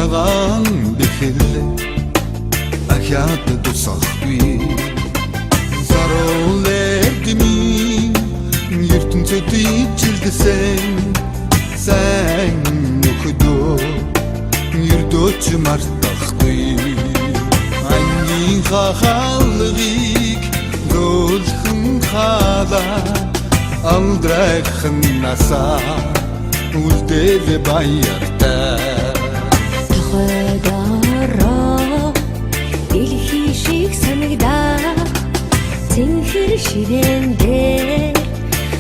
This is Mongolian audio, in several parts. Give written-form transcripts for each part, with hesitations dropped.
цагаан бэхэл ахяд тусахгүй заруулэдми ертөнцөд ичилдэсэн сайн нөхөдөө ердөөч мартахгүй ангийн хаалгыг зөөлхөн халаа амдрайхан насаа үлдэл баяртай тохойдороо дэлхий шиг санагдаа цэнхэр ширээн дээр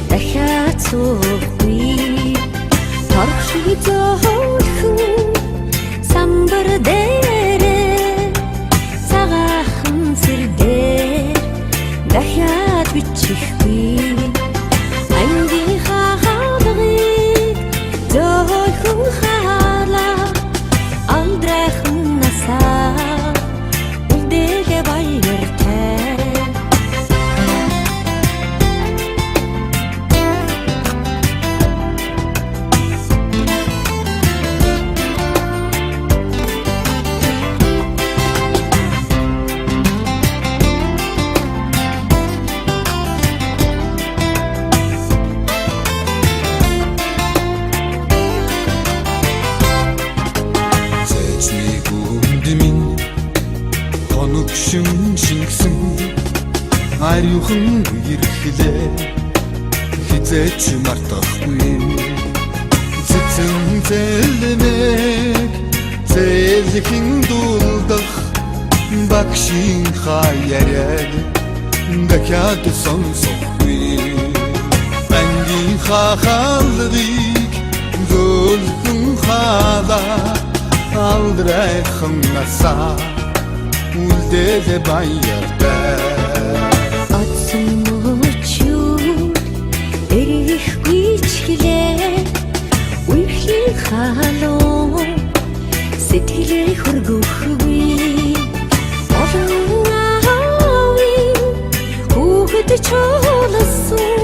дахиад суухгүй торх шиг зөөлхөн самбар дээрээ цагаахан сэр дээр дахиад бичихгүй Аюухан ирэхлээ хизээч мартахгүй цэцэн зэлмэг зэлхэн дулдах багшийн хаяр дахиад сонсохгүй ангийн хаалгыг зөөлхөн халаа алдрайхан насаа үлдэл баяртай халуун сэтгэлээ хөргөхгүй олон аавын хүүхэд чуулсан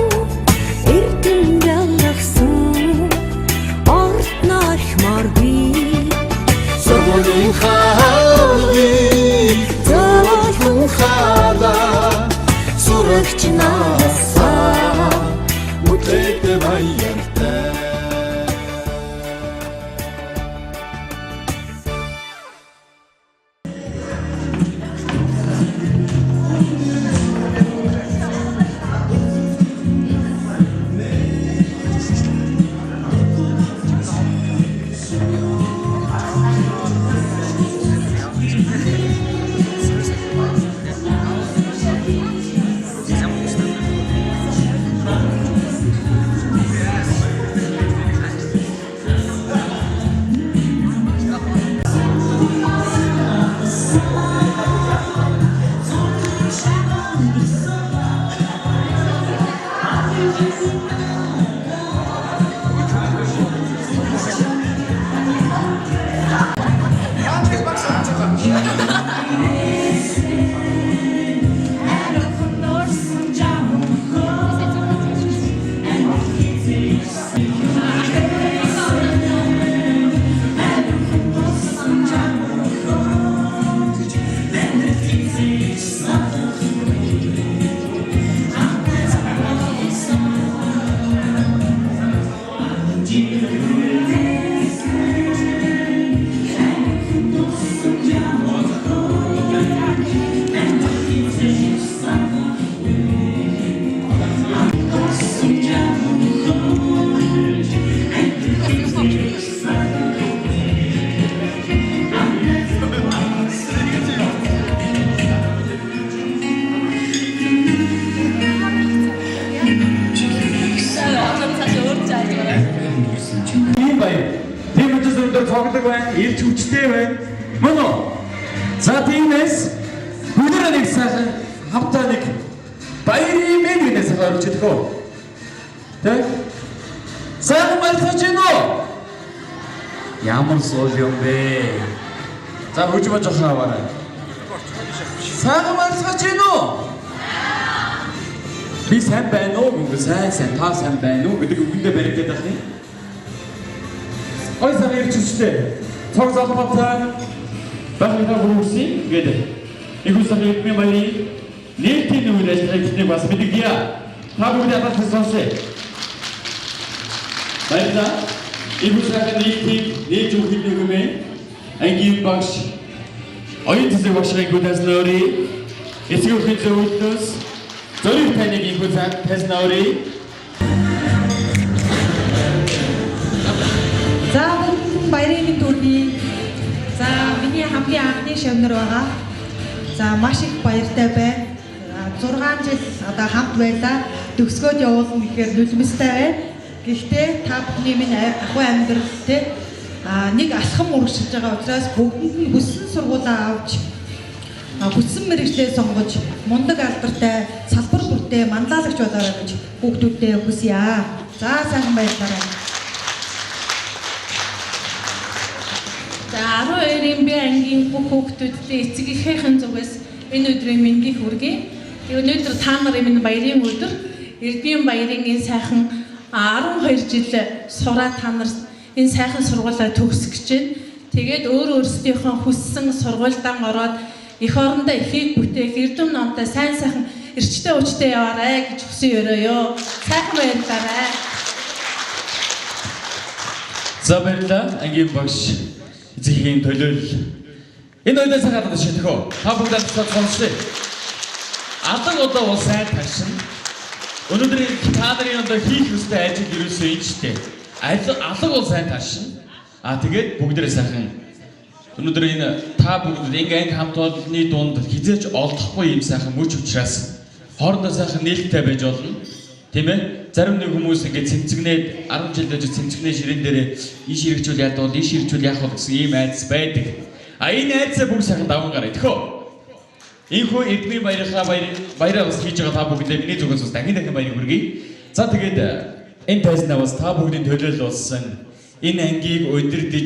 эрдэм ялгсан орд нархмаргүй сургуулийн хаалгыг зөөлхөн халаа сурагч насаа үлдээд баяртай Ирч хүчтэй байна. Мөн үү? За тиймээс бүгд нэг сайхан хавтаа нэг баярын мэнээс гарч идэх үү? Тэг? Сайхан мальцаж гинэ үү? Ямар соол юм бэ? За хөгжмөж жоох аваарай. Сайхан мальцаж гинэ үү? Би сайн байна уу? Сайн та сайн байна уу гэдэг үгэндээ баригдаад байна. Ой сайн ирч хүчтэй. цог залбаатай байхаа бүрүүсийн гэдэг игүүсээ хэлмээ баярын нийтийн үйлээс хэлдэг бас мэдгийа. Та бүгд ятаж сонсъё. Баярлалаа. Игүүсээ нийтийн нийт үхэлдэг юм ээ. Ангийн багш оюун цэцэг багшийн гүнээс нөри эцэг үхэн зөвлөс зориг таныг игүүсээ таснаври. За баярын мэнд хүргэе. За миний хамгийн анхны шавнар байгаа. За маш их баяртай байна. 6 жил одоо хамт байлаа. Төгсгөөд явуулна гэхээр нулимстай байна. Гэхдээ та бүхний минь ахуй амьдрал те нэг алхам урагшилж байгаа учраас бүгдэнд нь хүссэн сургуулаа авч хүссэн мэргэжлээ сонгож мундаг алдартай салбар бүртээ манлайлагч болоорой гэж хүүхдүүдтэй хүсье. За сайхан баярлалаа. За 12-ын би ангийн бүх хүүхдүүдтэй эцэг эхийнхэн зүгээс энэ өдрийн мэндийг хүргэе. Өнөөдөр та нарын минь баярын өдөр. Эрдмийн баярын энэ сайхан 12 жил сураад та нар энэ сайхан сургуулаа төгсөх гэж байна. Тэгээд өөрсдийнхөө хүссэн сургуультай ороод эх орондоо эхийг бүтээх эрдэм номтой сайн сайхан эрчтэй хүчтэй яваарай гэж хүсэн өрөөё. Сайхан баярлалаа. За баярлалаа. Ангийн багш эцгийн төлөөлөл. Энэ өдөөс гадаад шитгэв. Та бүгд сонсъё. Алан одоо бол сайн ташин. Өнөөдөр та нарын одоо хийх ёстой ажил ерөөсөө энэ ч дээ. Алан бол сайн ташин. Тэгээд бүгдээрээ сайхан. Өнөөдөр энэ та бүгд анги хамт олонны дунд хизээч олдохгүй юм сайхан мөч учраас хоорондоо сайхан нээлттэй байж болно. Тийм ээ? Зарим нэг хүмүүс ингээд цэмцэгнээд 10 жил дэж цэмцэгнээ ширээн дээрээ ийш хэрэгжүүл яадвал ийш хэрэгжүүл яах вэ гэсэн ийм айдас байдаг. Энэ айдасаа бүгд сайхан даван гараа тэхөө. Ийхүү эдмийн баяраа бас хийж байгаа та бүгдээ миний зүгээс бас дахин баярыг хүргэе. За тэгээд энэ тайзнаа бас та бүгдийн төлөөлөл болсон. Энэ ангийг удирдах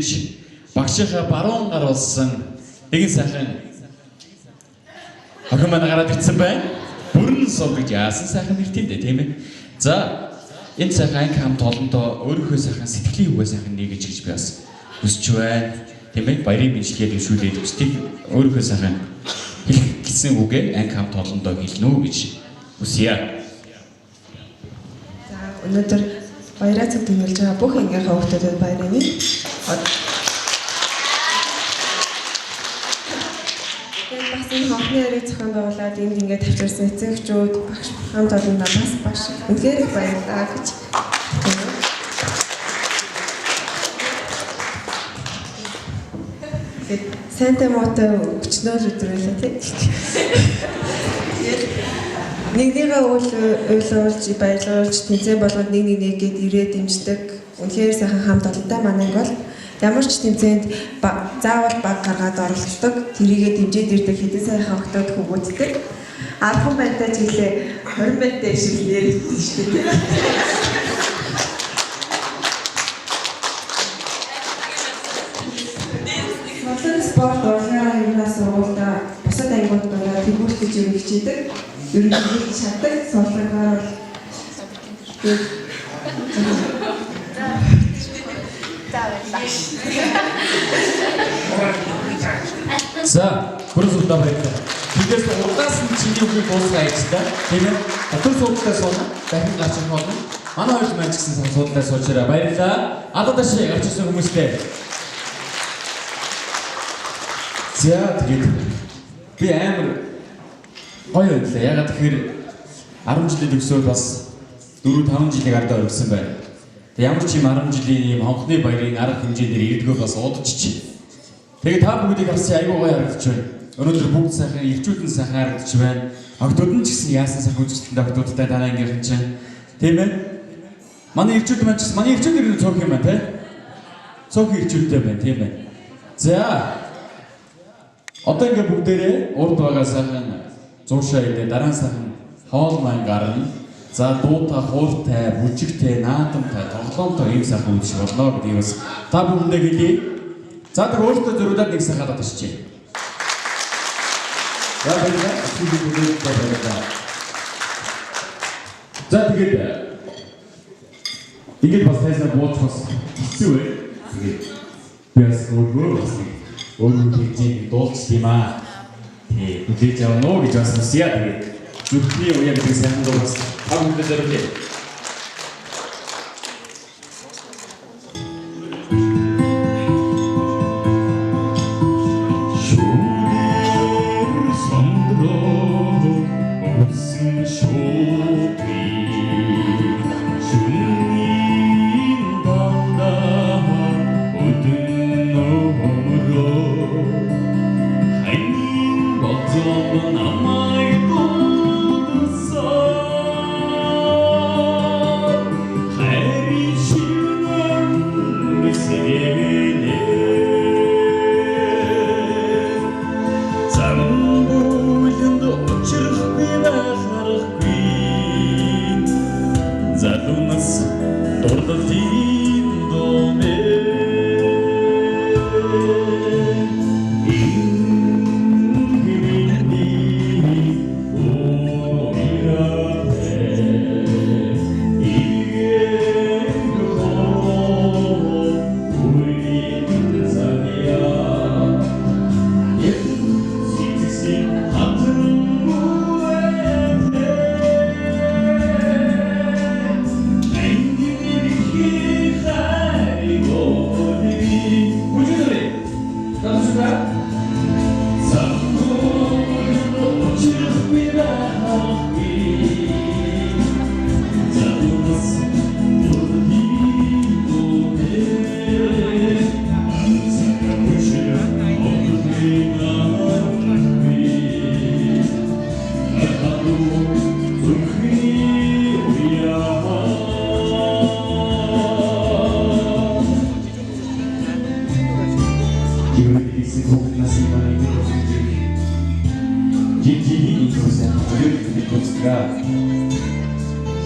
багшийнхаа баруун гар болсон. Тэгин сайхан охин маань гараад ирсэн байна. Бүрэн сов гэж яасан сайхан нэртэндээ тийм ээ. За энэ сайхан анги хамт олондоо өөрийнхөө сайхан сэтгэлийн үгээ сайхан нэгэж гэж би бас хүсэж байна. Тийм ээ баярын мэдлэгээ дэвшүүлээд өстийг өөрийнхөө сайхан хэлэх гэсэн үгээ анги хамт олондоо хэлнэ үү гэж хүсье. За өнөөдөр баяраа цэг тэмүүлж байгаа бүх ангийнхаа хүүхдүүдэд баярын бас энэ хонхны яриг зохион байгуулад энд ингээд тавьчирсан эцэгчүүд багш хамт олондоо бас баш үнэхээр их баярлалаа гэж. Санта мото өчнөл өдрөлөө тийм. Нэгнийгээ уйлуулж баярлуулж тэнцэн болгоод нэг нэгээд ирээд дэмждэг. Үнэхээр сайхан хамт олонтой манай бол ямар ч тэмцээнд заавал баг гаргаад оролцдог. Тэрийгээ дэмжиж ирдэг хэдэн сайхан охтод хөвгүүддэг. 10 бантай ч гэлээ 20 бантай шиг нэрэлдэг шүү дээ. Спорт орноо юунаас сургуультай бусад ангиудаараа төвлөрч юм хичээдэг. Ер нь хэлж чаддаг сурлагаар За, бүрсүүлдэ баярлалаа. Тэгээс урдаас нь чиний үгийг дуусгая гэж та. Тийм ээ. Дотор суудлаа суuna. Дахин гарч ирэх болно. Манай хоёр маань ч гэсэн суудлаа суучраа баярлалаа. Одоо дэш гарч ирсэн хүмүүстээ. За тэгээд би амар гоё байлаа. Ягаад тэгэхээр 10 жилийн төгсөөд бас 4-5 жилийн ардаа өргөсөн байна. Тэг ямар ч юм 10 жилийн юм хонхны баярын арга хэмжээгээр ирдгөө бас удажчих. Тэгээд та бүгдийг харсан айгүй гоё харагдаж байна. Өнөөдөр бүгд сайхан ирчүүдэн сайхан харагдаж байна. Октод нь ч гэсэн яасан сайхан үзэсгэлэнтэй октодтай танаа ангийнхан чинь. Тийм ээ. Манай ирчүүд маань ч гэсэн манай ирчүүд ирнэ цог юм байна те. Цог ирчүүдтэй байна тийм ээ. За одоо ингээ бүгдээрээ урд байгаа сайхан зуушаа идэ дараа нь сайхан хоол маань гарна. За дуутай, хууртай, бүжигтэй, наадамтай, тоглоомтой ийм сайхан үдшиг болно гэдгийг бас та бүхэндээ хэлье. За тэг өөртөө зөрүүлээд нэг сайхан хадаад ичээ. За баярлалаа. За тэгээд ингэж бас тайсаа бууч бас хэцүү бай. Тэгээд бас өөрөө болсон. Өөрөө хэлж дуулч тийм аа. Тий, үдээж явна уу гэж бас хүсье. Тэгээд зүрхний уяа гэдэг сайн дуу бас та бүхэнд зориулъя.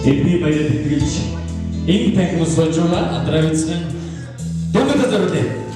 Эдний баяр тэтгэж энэ танхимс болжуулаад Адравицын дундад зориулъя.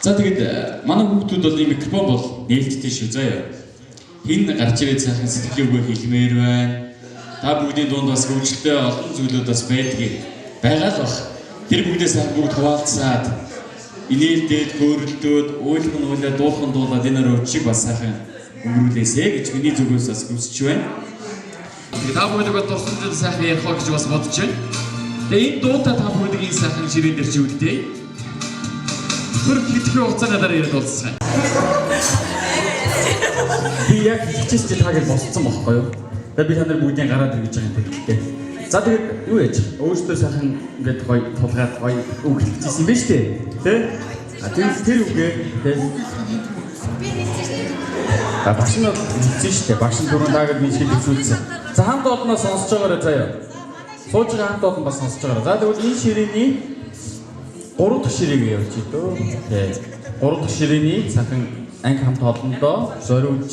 За тэгээд манай хүүхдүүд бол ийм микрофон бол нээлттэй шүү заяа. Хин гарч ирээд сайхан сэтгэл өгөө хэлмээр байна. Та бүгдийн дунд бас хөвгөлтэй олон зүйлүүд бас байдгийг байгаа л баг. Тэр бүгдээ сайхан бүгд хуваалцаад инээлдээд хөөрөлдөөд уйлхан уйлаад дуулхан дуулаад энэ өрөвчийг бас сайхан өнгөрүүлээсэй гэж миний зүгээс бас хүсэж байна. Тэгээд та бүгд бас дурсан зүйл сайхан ярих гэж бас бодож байна. Тэгээд энэ дуутай та бүгдийг энэ сайхан ширээн дээр чи үлдээе. Хөрх хэдхэн хугацааны дараа яриад болцсон. Би яг хичээс чи таагаар босцсон байхгүй юу? Тэгээд би та нар бүгдийн гараад ирж байгаа юм тийм. За тэгээд юу яаж? Өөртөө сайхан ингээд гоё тулгаад гоё үг хэлчихсэн юм байна шүү дээ. Тэ? А тэр үгээ тэ. Багш нь хэлсэн шүү дээ. Багш нь түрүүн даагаад би шиг хэлсэн. За хамт олноо сонсож байгаарай заяа. Сууж байгаа хамт олон бас сонсож байгаарай. За тэгвэл энэ ширээний 3 дахь ширээг явуулчих дөө. Тэ. 3 3 дахь ширээний цахан анги хамт олондоо зориулж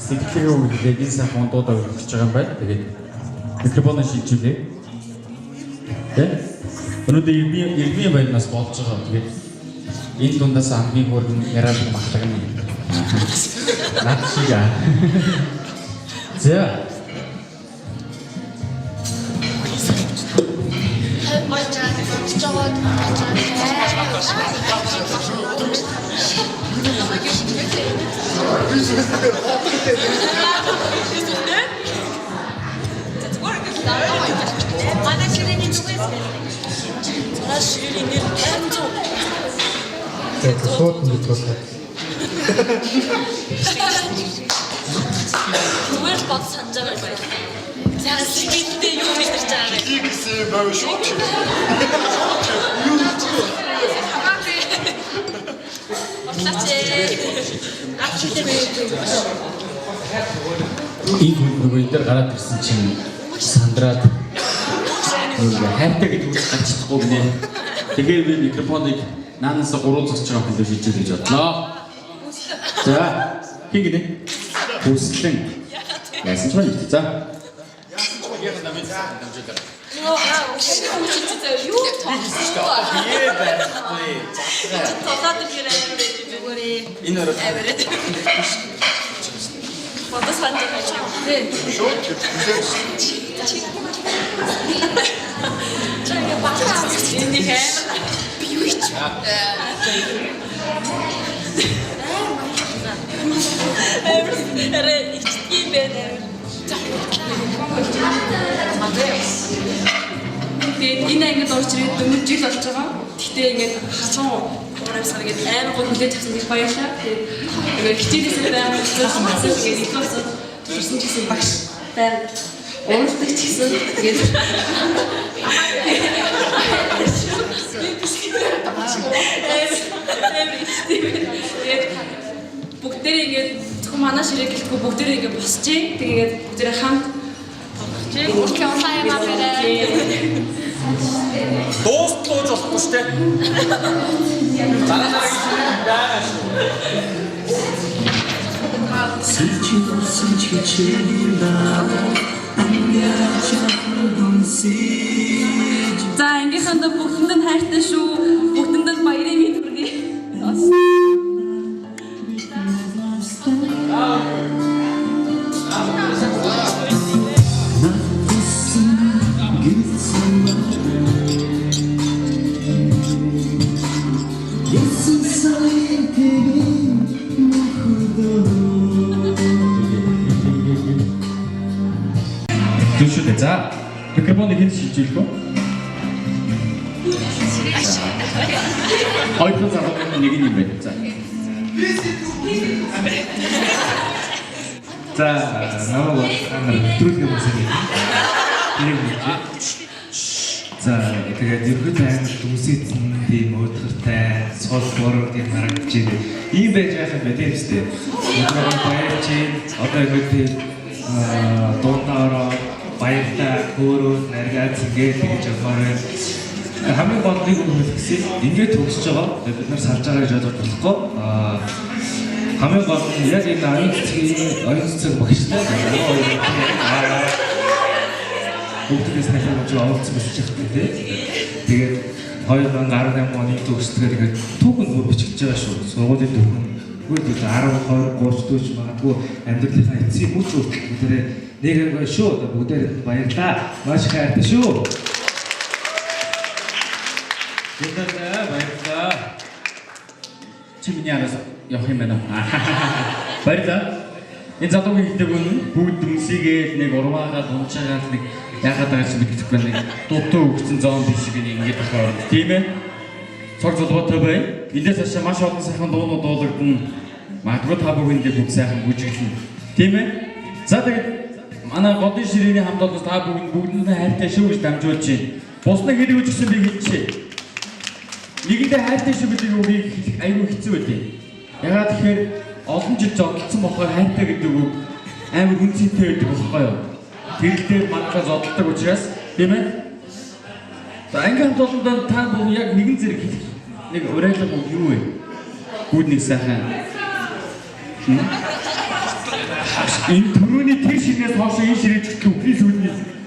сэтгэлээ өгүүлээд энэ сайхан дуудаа өргөж байгаа юм байна. Тэгээд микрофоноо шилжүүлээ. Тэ? Өнөөдөр ирмийн байдлаас болж байгаа. Тэгээд энэ дундаас хамгийн хөргөн яриад магтлагын наад шиг аа. За. Это сотни просто. Зүгээр бод санаж байгаа юм байна. За сэтгэлдээ юу мэдэрч байгаа вэ? Игсэн байв шүү. Ийм нөгөө энэ дээр гараад ирсэн чинь сандраад хайртай гэж үгс гачдахгүй гинэ. Тэгээ би микрофоныг наанаас 3 зогсож байгаа юм шиг хийж бодлоо. За хин гинэ. Хүслэн. Яасан ч байна. За. Яасан ч яг намайг дамжуулаад. Юу тоолсон. Бие байхгүй. Толоод ирээ зүгээрээ. Энэ өрөө. Бодос хандж байгаа юм. Шоо. Чагаа бахаа. Энийг хэм. Би юу ч. Арэ ичтгий байна. Тэгээд энэ ангид орж ирээд 4 жил болж байгаа. Гэхдээ ингээд хацсан урамсгал гээд амар гол хүлээж авсан гэж баярлалаа. Тэгээд ингээд хичээлээсээ амар зөвшөөрсөн гэсэн тэгээд идэвхтэй төрсөн ч гэсэн багш байна. Уурдаг ч гэсэн тэгээд бүгдээрээ ингээд зөвхөн манай ширээ гэлтгүй бүгдээрээ ингээд босчээ. Тэгээд бүгдээрээ хамт орчихжээ. Өөрхөн онлайн юм аа бэрээ. Дуустлууж болохгүй шүү дээ. Дараа байгаа шүү. За ангийнханд бүгдэнд нь хайртай шүү. Бүгдэнд нь баярын мэд хүргэе. Түшүлээ. За. Микрофоныг хэд шилжүүлэх вэ? Хоёрын зарах нэг юм байна. За. За, намайг нэвтрүүлэх юм байна. За, тэгээд ерөнхийдөө амар дүнсийдсэн тийм өдөртэй, сул бороо тийм харагдаж байна. Ийм байж байх юм байна тийм үстэй. Өнөөдөр баярч одоо ингээд тийм дуутаараа баяртай хөөрөө наргаад ингээд тэгж явахаар хамгийн бодлыг өгөхсэй ингээд төгсөж байгаа. Бид нар салж байгаа гэж бодож болохгүй. Хамгийн гол нь яг энэ оюун цэцэг багштай бүгдээс дахиад оолцсон биш ч гэх тийм. Тэгээд 2018 оны төгсдгээр ингээд түүхэн бүр бичиж байгаа шүү. Сургуулийн түүхэн. Үгүй 10, 20, 30 дүүж магадгүй амьдралынхаа эцсийн хүч үүрэгээрээ нэг юм шүү. Бүгдээр баярлаа. Маш их хайртай шүү. Баярлалаа. Чиний араас явах юм байна. Баярлалаа. Энэ задуугийн хэлдэг нь бүгд дүнсийгээд нэг урмаагаад унчаагаад нэг яагаад байгаа ч мэдчихгүй нэг дутуу өгсөн зоон биш шиг ингээд болохоор тийм ээ. Цог зулгуутай бай. Эндээс хашаа маш олон сайхан дуунууд дуулагдана. Магадгүй та бүхэндээ бүх сайхан бүжиглэн. Тийм ээ. За тэгээд манай годын ширээний хамт олонс та бүгдэнд хайртай шүү гэж дамжуулж байна. Буснаа хэрэг үжигсэн би хэлчихье. Нэгэндээ хайртай шүү гэдэг үгийг хэлэх айгүй хэцүү байдیں۔ Ягаад тэгэхээр олон жил зодтолсон болохоор хайртай гэдэг үг амар үнцэнтэй байдаг болохгүй юу? Тэрэлдээ манайхаа зодтолдог учраас тийм ээ. За анги хамт олондоо та бүхэн яг нэгэн зэрэг хэлэх нэг урайлга юу вэ? Гүднийг сайхан. Энэ түрүүний тэр шинээс хойш энэ ширээж өгөх үхний сүдний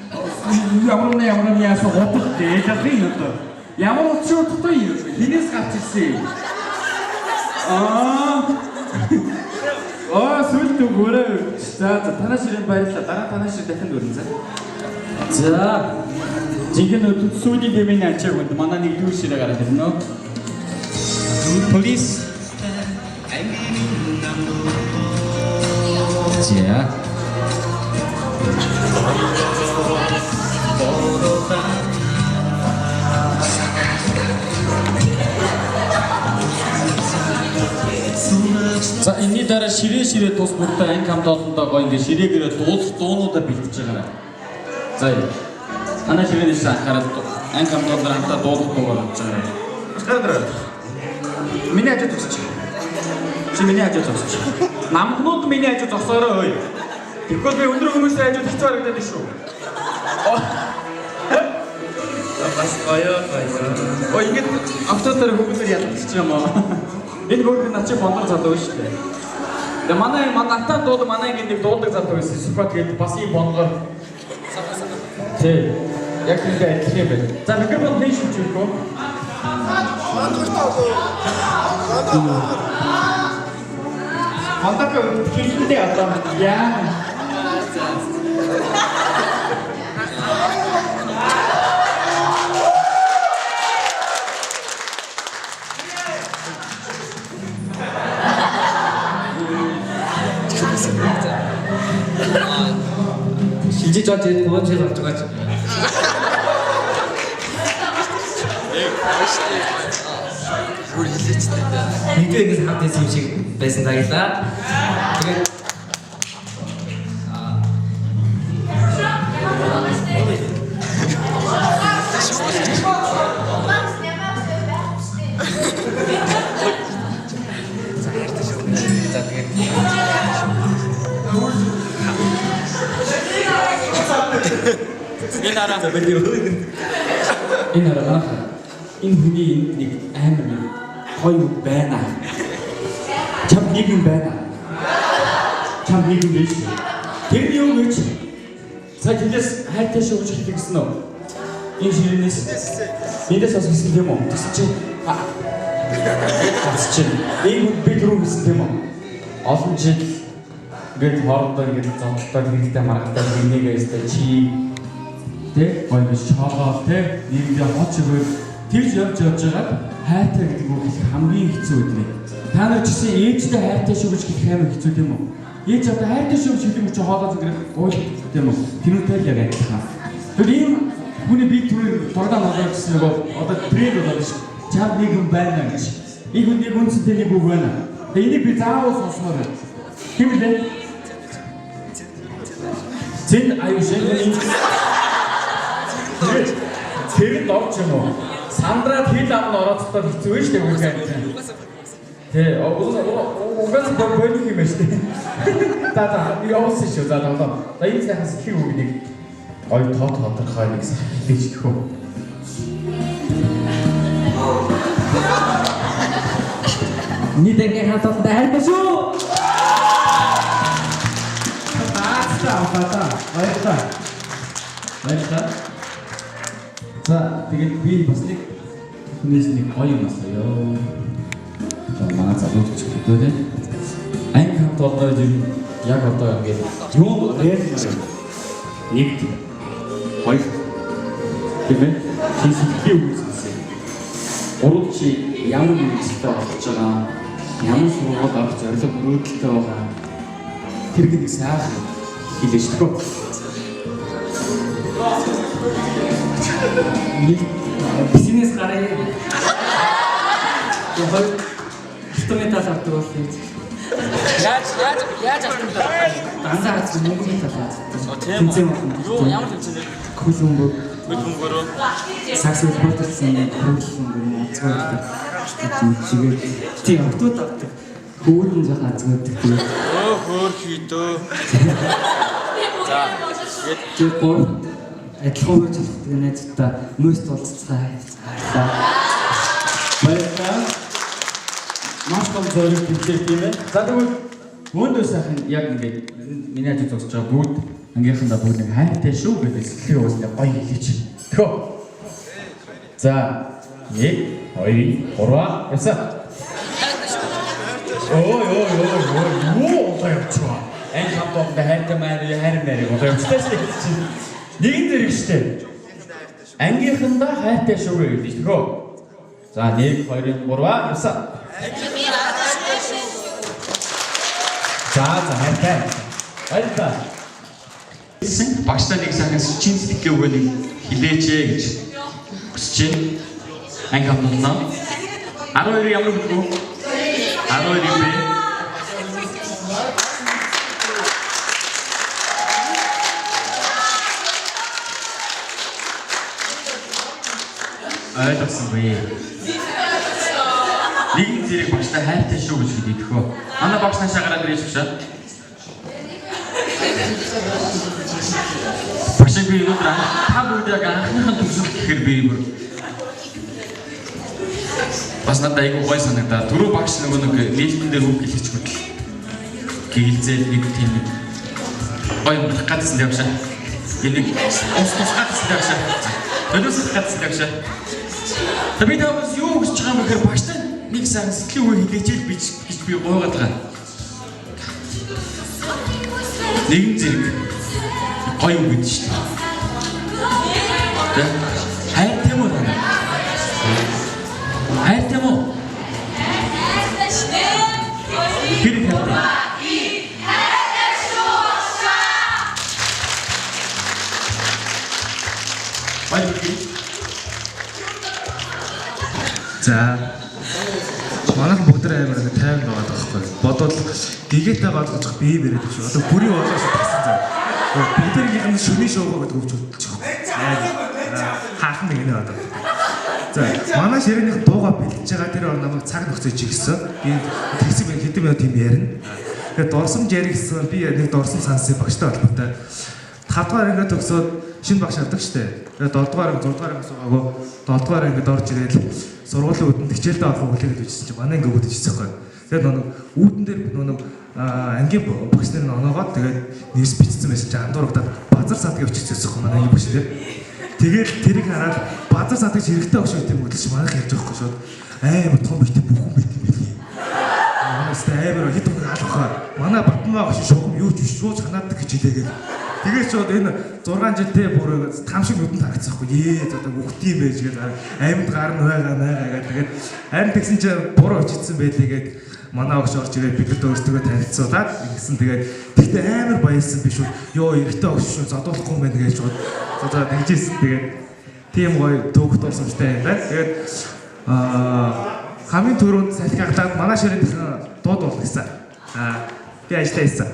ямар яасан готох дээ даа одоо. Ямар утсан утгатай юм бэ? Хинээс гарч ирсэн. Сүлд өгөөрэй. За танаа ширээн баярлалаа. Дараа танаа ширээ дахин өрнө за. За. Жинхэнэ сүлийн дэмэний ачааг үнд манай нэгдүгээр ширээ гараад ирнэ. Police. За. За энэний дараа ширээ тус бүртээ анги хамт олондоо гоё ингээ ширээгээрээ дуулах дуунуудаа бэлтэж байгаа. За танаа ширээнээс анхаарал анги хамт олондоо хамтаа дуулах дуугаар болж байгаа. Скандер. Миний ажил тусчих. Чи миний ажил тусчих. Намхнууд миний ажил зогсоорой. Тэгвэл би өндөр хүмүүсийн ажил хэцүү харагдаад байна шүү. Бас гоё. Ингээд автотоор хүмүүсээр ялгчих юм аа. Энэ хөргөн начи бондор залуу шүү дээ. Тэгээ манай натаа дууд манай ингэ нэг дуудаг залуу байсан. Сүпат гэдэг бас ийм бонгоор. Тий. Яг ингэ адилхан юм байна. За микрофон дэш шүүх үү? Хандак хэлэндээ одоо яа. Шилжиж болж энэ гоо жил болж байгаа ч. Нэгдүгээр ингээс хамт байсан юм шиг байсан даа. Тэгээд Энэ араа энэ хүний нэг амар нэг гоё байна. Чам нэг юм байна. Чам нэг юм биш. Тэр юу гэж цаг хилээс хайртай шүүж хэлдэг гэсэн үү? Энэ ширнээс эндээс бас гэсэн юм уу? Тэс чи энэ би түрүү гэсэн юм уу? Олон жил ингээд хоорондоо ингээд зовлтоо хэрэгтэй маргатай нэгээс чи тэ гоё биш чагаа тэ нэгдээ хоч өгөө тэгж явж байгаа хайртай гэдэг үг хамгийн хэцүү үгүй. Та нар ч гэсэн ээжтэй хайртай шүү гэж хэлэх амар хэцүү тийм үү? Ээж одоо хайртай шүү гэж хэлэх юм чи хоолоо зүгээрээ гуйл тийм үү? Тэрүүтэй л яг адилхан. Тэр ийм хүний бие түрүү дурдаа нолоо гэсэн нөгөө одоо тренд болоод ш. Чам нэг юм байна гэж. Энэ хүний үнцэнтэй нэг үг байна. Тэгээ энийг би заавал сонсмоор байна. Тийм үү? Зэн аюушээ тэр дорч юм уу? Сандраад хил амн орооцтой хэцүү шүү дээ үгүй юм. Тэ угаас бомбоник юм шүү дээ. Та явуулсан шүү за одоо. За энэ сайхан сэтгэл үгнийг ой тодорхой нэг хэлж төхөө. нийтээ хатад хайртай шүү. Баярлалаа. За тэгээд би бас нэг хүнээс нэг гоё юм асууя. За манай залууч гэдэг нь анги хамт одоо яг одоо ингээд юу реализм нэг хоёр тийм физикийн үзсэн. Урд чи ямар нэг зүйлтэй болж байгаа, ямар сургууль авах зорилго мөрөөдөлтэй байгаа. Тэр нэг сайхан хэлж төгөө. Бизнес гараа. Яхаа хитомитал авдаг бол тийм. Яаж авах юм бэ? Дандаа аз мөнгөний талаас. Тэмцээн юу ямар тэмцээн? Хөлбөмбөг. Хөлбөмбөгөөрөө сакс спортсон хөлбөмбөг азгаадаг. Чигээр тийм автууд авдаг. Хөвөлн жах азгаадаг тийм. Хөөр хийдөө. За тэгээд гол адилхан үйл ажиллагааг найзтай мөст уулзцаа. Баярлалаа. Маш том зориг төвлөрөх юм ээ. За тэгвэл өөндөө сайхан яг ингээд миний ажил зогсож байгаа бүгд ангийнхандаа бүгд нэг хайртай шүү гэдэг сэтгэлээ уулзна гоё хэлээч. Тхөө. За 1 2 3 яса. Оо одоо явчихва. Анги хамтдаа хайртай маяг одоо явчихлаа шүү. Нэгэн зэрэг штэ. Ангийнхандаа хайртай шүү гэдэг тхөө. За 1 2 3 яса. За хайртай. Баярлалаа. Багштай нэг сайхан чин сэтгэл өгөөнийг хилээч гэж хүсэж байна. Анги хамтдаа 12 ямар хөлбөө? 12 юм бэ? Ойлгосон бай. Нэгэн зэрэг багштай хайртай шүү гэж хэлээ төхөө. Манай багш наашаа гараад ирж багшаа. Багшаа би өнөөдөр та бүгд яг анхныхаа төгсөлт гэхээр би бас надад айгүй гой санагдаа. Түрүү багш нэг нээлтэн дээр үг хэлчих хөтл. Гийлзээ нэг тийм гой мөх гадсан явшаа. Энийг ус гадсан явшаа. Өнөөс гадсан явшаа. Би тавс юу гэж байгаа юм гэхээр багштай нэг сайхан сэтгэл үг хэлээчээл би гэж би гойгаад байгаа. Нэгэн зэрэг гоё үг гэдэг шүү дээ. Хайртай юм уу? Хайртай юм уу? Хэрэг хайртай шүү. Баярлалаа. За манайхан бүгд амар нэг тайван байгаа байхгүй. Бодвол гэгээтэй болгож бие бэрээд шүү. Одоо бүрийн болоос тагсан зав. Бүгдэрийнх нь шөний шоугаа гэдэг өвч бодчих. Хаахан нэг нэ одоо. За манай ширээнийх дууга бэлдэж байгаа тэр намайг цаг нөхцөж игсэн. Би тэгсэн байх хэдэн минут юм ярина. Тэгээд дорсомж яригсан би нэг дорсон сансын багштай холбоотой. 5 дугаар ингээд төгсөөд шинэ багш авдаг штэ. Тэгээд 7 дугаар 6 дугаар суугаагүй 7 дугаар ингээд орж ирээд сургуулийн үүдэн хичээлдээ авах хүлээгээд үзсэн чинь манай ингээд үүдэж ирсэн байхгүй. Тэгээд үүдэн дээр ангийн багш нар оноогоод тэгээд нэрс бичсэн байсан чинь андуурагдаад базар садыг өччихсэн байхгүй манай ангийн багш дээр. Тэгээд тэрийг хараад базар садыг хэрэгтэй багш гэдэг юм болчих манайх ярьж байгаа байхгүй шууд амар том ихтэй бүхэн байт юм билий. Манайс амар хэд хүн алхахаа манай батмаа багш шугам юу ч биш шууд ханаадаг гэж хэлээгээд тэгээд шууд энэ 6 жилдээ бүр там шиг нүдэнд харагдсан байхгүй. За одоо үхт юм байж гээд амьд гар нь байгаа гэдэг. Тэгээд харин тэгсэн чинь буруу очсон байлээгээд манай багш орж ирээд бидэд өөрсдөө танилцуулаад ингэсэн. Тэгээд тэгтээ амар баярлсан биш үү. Йоо эрэгтэй багш шүү задуулахгүй юм байна гэж шууд за нэгжсэн. Тэгээд тийм гоё төвхт орсомжтой юм байна. Тэгээд хамгийн түрүүнд салхиглаад манай ширээнийхэн дууд бол гэсэн. Би ажиллаа хийсэн.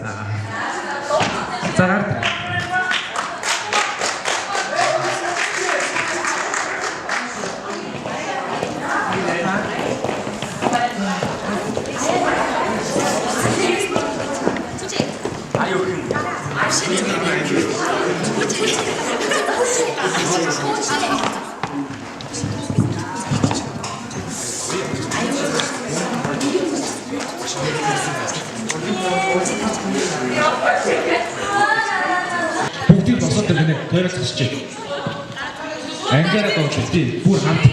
За гард. Бүгдийг босоод ирнэ. Тойрол тасчих. Ангаараа дуучлаа. Бүр хамт.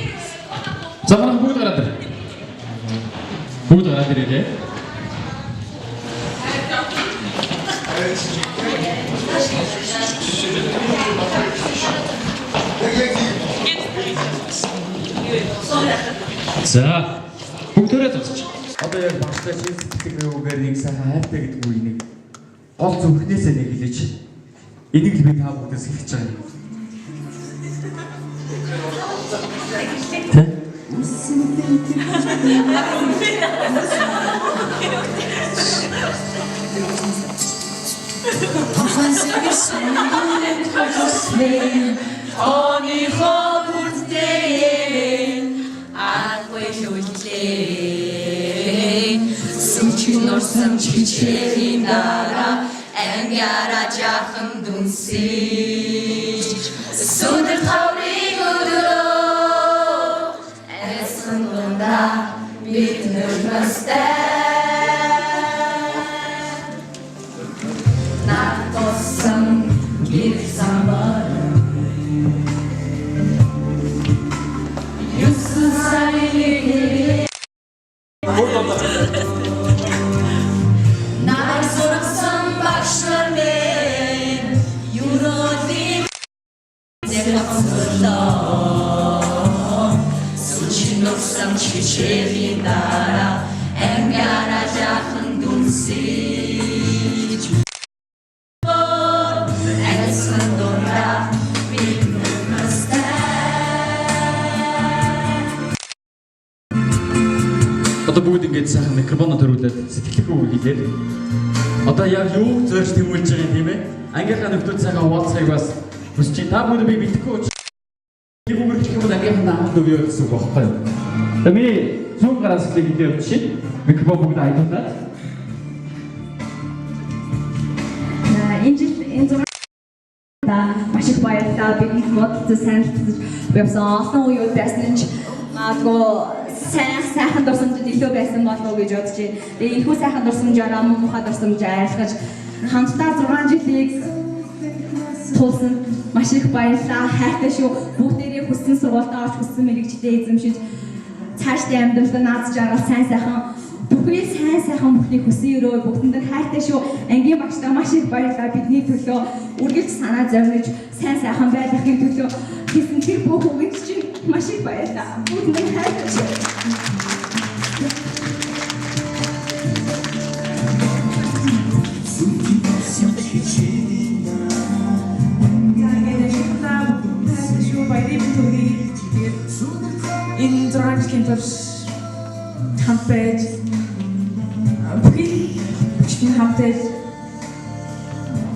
За манай бүгд гараад ир. Бүгд гараад ирээ. За бүгд төрөөд тасчих. Одоо яг багштай шин сэтгэл үгээр нэг сайхан хайртай гэдэг үгийг гол зүрхнээсээ нэг хэлээч. Энийг л би та бүхэндээс хэлж байгаа юм. Норсон чичээрийн дараа ангиара жахан дүнсэж сүдэр таврын өдрөө эсэн дундаа би бид нэмэстэй натосан гэр замаар юусэн сайны нар сурсан багшлар мен юуроди Сучиноксан чичерийн дараа ангара жахан дүнсэж Айлсан донда бид нэмэстэй Одоо бүгд ингэж сайхан микрофоноо төрүүлээд сэтгэлгүй үг хэлээд одоо яг юу зорж тэмүүлж байгаа юм тийм ээ? Ангийнхаа нөхдөд сайхан хуваалцахыг бас хүсэж байна. Та бүгд би битгэхгүй чи бүгд ч юм уу ангийнхаа хамт өгөө гэсэн үг багхгүй юу? Тэгээ миний зүүн гараас хэлээд явчих. Микрофон бүгд айдуулаад. Энэ зураг маш их баярлалаа. Бидний модтой саналцж явсан олон үеуд байсан ч магадгүй сайхан дурсамжид илүү байсан болов уу гэж бодож байна. Тэгээ энэхүү сайхан дурсамжаараа муухай дурсамж айлгаж хамтдаа 6 жилийг тулсан маш их баярлалаа. Хайртай шүү. Бүгдээрээ хүссэн сургуультаа орж хүссэн мэрэгчдээ эзэмшиж цаашдын амьдралд нааз жаргал сайн сайхан бүхий сайн бүхний хүсэн өрөө бүгдэнд нь хайртай шүү. Ангийн багштаа маш их баярлалаа. Бидний төлөө үргэлж санаа зовниж сайн сайхан байхын төлөө хийсэн тэр бүх үгэнд чинь маш их баярлалаа. Бүгдэнд нь хайртай шүү. Энэ зургийн турш хамтаж бүхий чинь хамтаж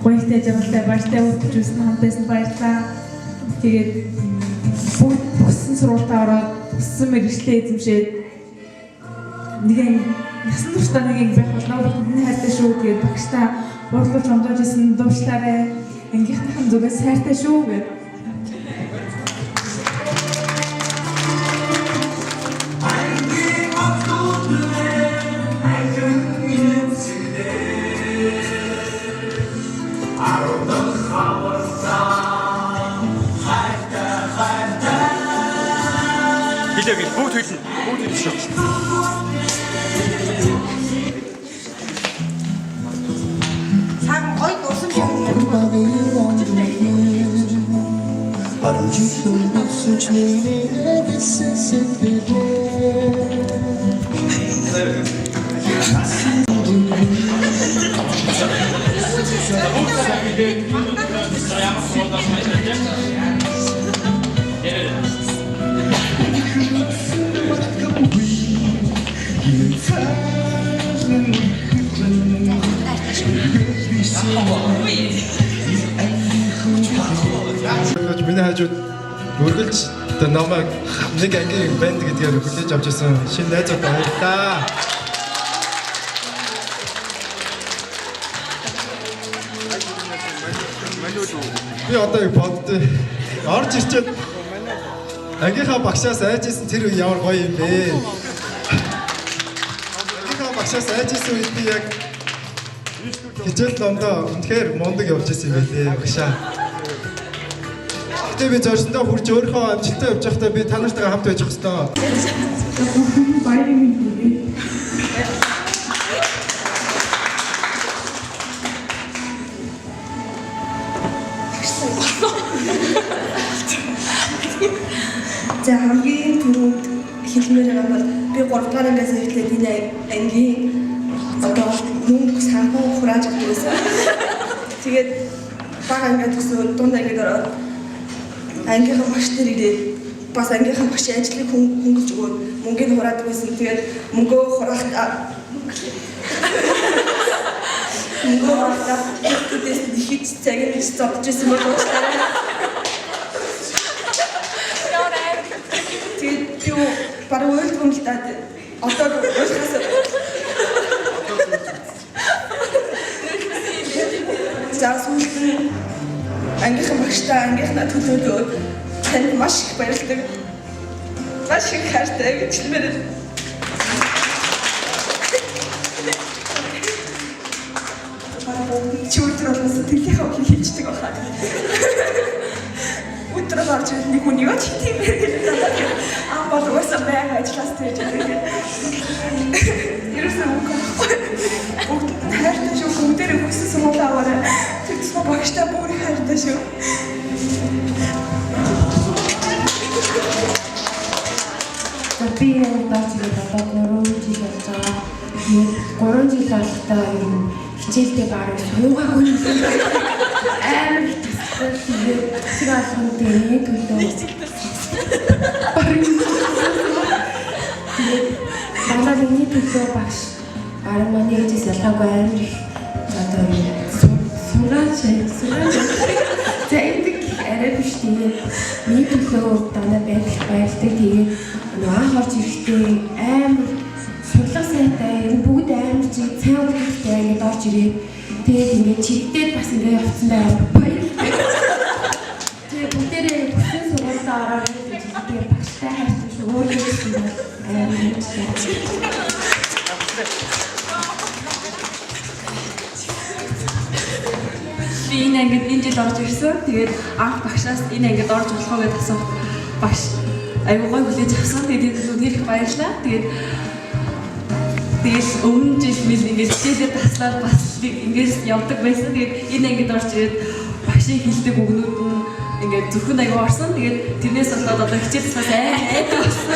гоётой жаргалтай баяртай үргэлжлүүлсэн хамтайсан баярлалаа. Тэгээд бүгд бүсэн сургуультаа ороод бүсэн мэргэжлээ эзэмшээд нэгэн ясан туршдаа нэгэн байх болно. Бидний хайртай шүү. Тэгээд багштаа урдлуулж ондоож исэн дуучлаарай. Ангийнхныхан зүгээс хайртай шүү гэв. Хэлээгүй бүгд хэлнэ. Бүгд хэлнэ шүү. Сайхан гоё дурсамж юм. Миний хажууд үргэлж одоо намайг нэг ангийн банд гэдгээр хүлээж авч ирсэн шинэ найзууд баярлалаа. Би одоо яг боддоо орж ирчээд ангийнхаа багшаас айжсэн тэр үе ямар гоё юм бэ? Ангийнхаа багшаас айжсэн үед би яг хичээл номдоо үнэхээр мундаг явж ирсэн юм байлээ багшаа. Гэтэ би зорьсондоо хурж өөрийнхөө амжилтаа явж байхдаа би та нартайгаа хамт байж хэвээр. За хамгийн түрүүнд хэлмээр байгаа бол би 3 дахь ангиас эхлээд энэ ангийн одоо мөнгө санхүү хурааж авдаг байсан. Тэгээд баг ангиад төсөө дунд ангид ороод ангийнхаа багш нар ирээд бас ангийнхаа багш ажлыг хөнгөлж өгөөд мөнгөний хураадаг байсан. Тэгээд мөнгөө хураахтаа тэдэс дихич цаг нь зодж ирсэн бол уучлаарай. Тэгээд юу баруун уйлдгүй юм л даа. Одоо уйлахаас заасуулт ангийнхаа багштай ангийнхаа төлөөлөө танд маш их баярлалаа. Маш их хайртай гэж хэлмээр. болохоор чи өдрөөс сэтгэлийнхээ өвлийг хийждэг байна. Өдрөөр орж ирэх нэг хүн юу ч тийм ээ. Аа болоосаа байга ажиллаас тэгж байгаа. Ерөөсөө бүгд хайртай шүү. Бүгдээр өссөн суулаараа тэгсэн багштай бүр хайртай шүү. Би дооч одоо 3 жил болж байгаа. 3 жил болтой юм хичээлдээ баруун суугаагүй юм. Амар хэцүү. Тэр алхам дээр төлөө. Манай миний төлөө багш баруун манай ээжээс ялгаагүй амар их одоо сураач. Зайдаг арай биш тийм. Миний төлөө дандаа байлдаг тийм. Анх орж ирэхдээ амар сурлага сайтай ер нь бүгд амар чи цай уутай ингээд орж ирээ. Тэгээд ингээд чигдээд бас ингээд явцсан байгаад баярлалаа. Тэгээд бүгдээрээ бүхэн сургуультаа ороод тэгээд багштай хайртай шүү. Өөрөө гэсэн амар хэцүү. Би энэ ангид энэ жил орж ирсэн. Тэгээд анх багшаас энэ ангид орж болох уу гэж асуух багш аюугай хүлээж авсан. Тэгээд үнээр их баярлалаа. Тэгээд өмнө жил мэл ингээд хичээлээ таслаад бас ингээд явдаг байсан. Тэгээд энэ ангид орж ирээд багшийн хэлдэг үгнүүд нь ингээд зөвхөн аюу орсон. Тэгээд тэрнээс болоод одоо хичээл таслаас айдаг болсон.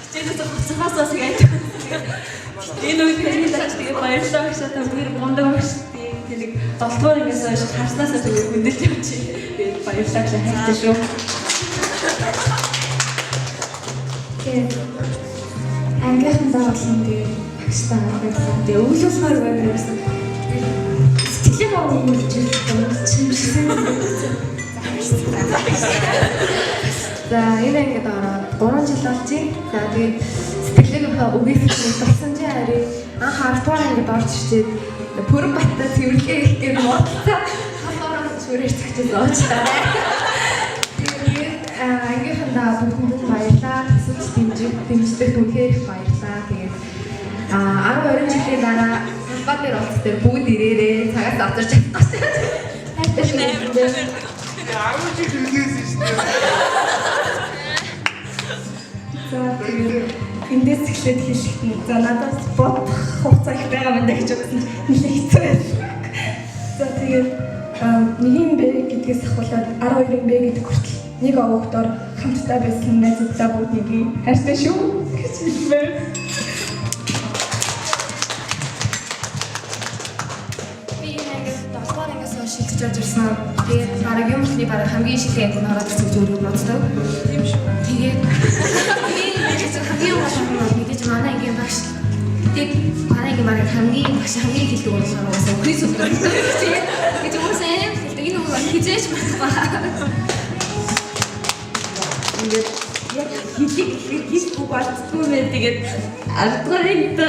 Хичээлээ цохоосоос айдаг. Энэ үеийн дэж тэгээд баярлалаа багшаа та бүгд гондог багш. Тэгээд 7 дугаар ингээс хойш харснасаа тэгээд хүндэлж явчих. Тэгээд баярлалаа хайртай шүү. Ангийнхандаа болон тэгээ багштай харагдсан. Тэгээ өглөөсмөр байна гэсэн. Сэтгэлийн өвлөж чимсэн. За энэ ингээд ороод 3 жил болчих. За тэгээ сэтгэлийнхээ үгээсээ болсон чи харин анх 10 дугаар ингээд орж ирчээд Пүрэн баттай цэвэрлээ их гээд модлоо. Халуураа сүрээр цагчаад оочтаа. Ангийнхандаа бүгд баярлаа. Тэсвч дэмждэг түнхээр их баярлаа. Тэгээд 10 жилийн дараа бат дээр оцтой бүгд ирээрээ цагаас авчирч чадсан. Хайртай шүү. Аав чи хэлгээсэн шүү дээ. За тэгээд эндээс эхлээд хэлэх нь за надад бодох хугацаа их байгаа юм даа гэж бодсон. Нэлээд хэцүү байсан. За тэгээд нэг юм бэ гэдгээс ахуулаад 12 юм бэ гэдэг хүртэл нэг овогдоор хамтдаа байсан найзуудаа бүгдийг хайртай шүү гэж хэлмээр. Би ингээд 7 дугаар ангиас хойш шилжиж орж ирсэн. Тэгээд бараг юм ихний бараг хамгийн шилээд энэ хараад ирсэн гэж өөрөө боддог. Тийм шүү. Тэгээд хамгийн гол нь мэдээж манай ангийн багш. Тэгээд манай ангийн бараг хамгийн багш хамгийн хэлдэг болохоор уусаа Крис өгдөг. Тэгээд уусаа энэ үг хизээч магтах. Тэгээд яг хилийг бүх болцгүй мэн тэгээд 10 дугаарыг